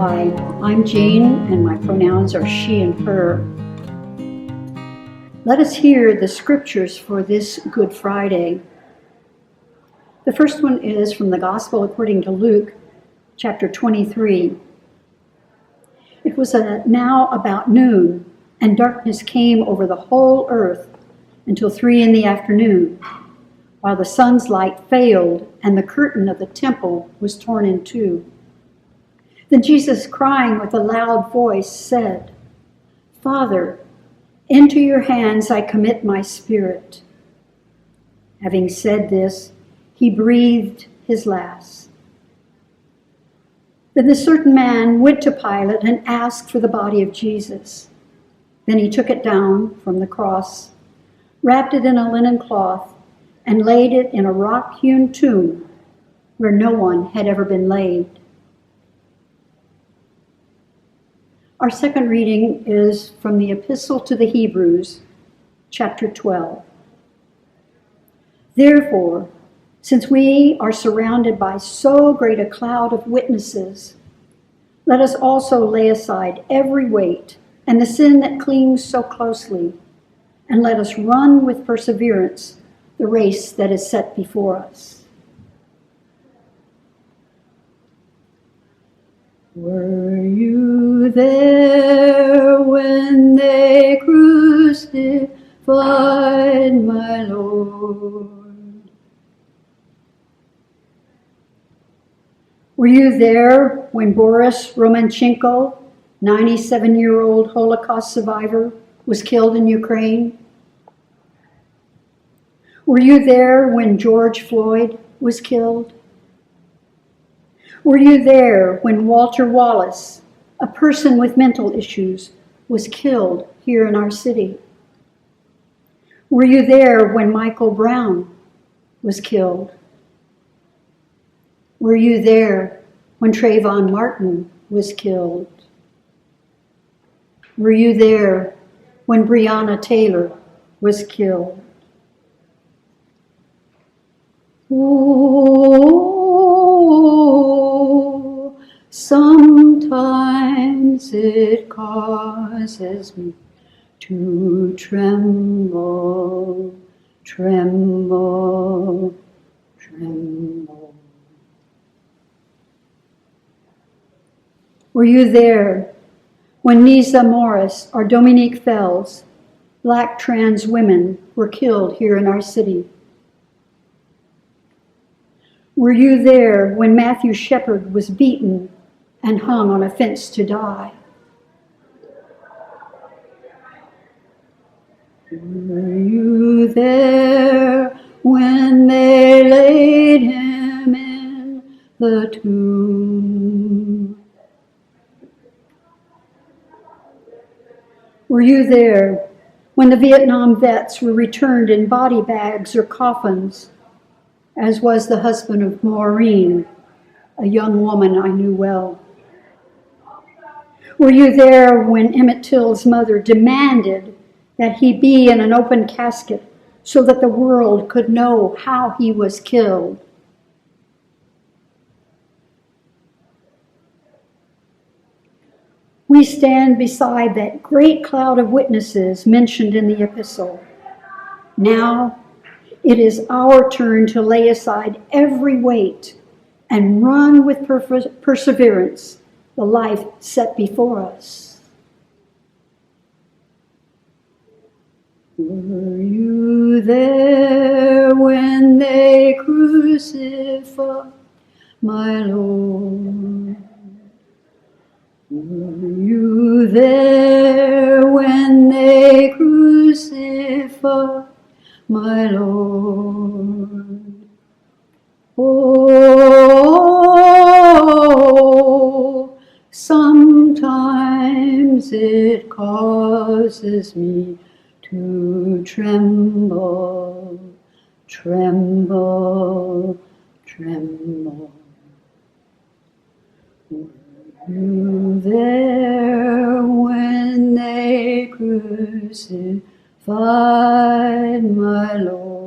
Hi, I'm Jean, and my pronouns are she and her. Let us hear the scriptures for this Good Friday. The first one is from the Gospel according to Luke, chapter 23. It was now about noon, and darkness came over the whole earth until 3 p.m, while the sun's light failed and the curtain of the temple was torn in two. Then Jesus, crying with a loud voice, said, "Father, into your hands I commit my spirit." Having said this, he breathed his last. Then the certain man went to Pilate and asked for the body of Jesus. Then he took it down from the cross, wrapped it in a linen cloth, and laid it in a rock-hewn tomb where no one had ever been laid. Our second reading is from the Epistle to the Hebrews, chapter 12. Therefore, since we are surrounded by so great a cloud of witnesses, let us also lay aside every weight and the sin that clings so closely, and let us run with perseverance the race that is set before us. Were you there when they crucified my Lord? Were you there when Boris Romanchenko, 97-year-old Holocaust survivor, was killed in Ukraine? Were you there when George Floyd was killed? Were you there when Walter Wallace, a person with mental issues, was killed here in our city? Were you there when Michael Brown was killed? Were you there when Trayvon Martin was killed? Were you there when Breonna Taylor was killed? Oh, sometimes it causes me to tremble, tremble, tremble. Were you there when Nisa Morris or Dominique Fells, Black trans women, were killed here in our city? Were you there when Matthew Shepard was beaten and hung on a fence to die? Were you there when they laid him in the tomb? Were you there when the Vietnam vets were returned in body bags or coffins, as was the husband of Maureen, a young woman I knew well? Were you there when Emmett Till's mother demanded that he be in an open casket so that the world could know how he was killed? We stand beside that great cloud of witnesses mentioned in the epistle. Now it is our turn to lay aside every weight and run with perseverance the life set before us. Were you there when they crucified my Lord? Were you there when they crucified my Lord? Oh, sometimes it causes me to tremble, tremble, tremble. Were you there when they crucified my Lord?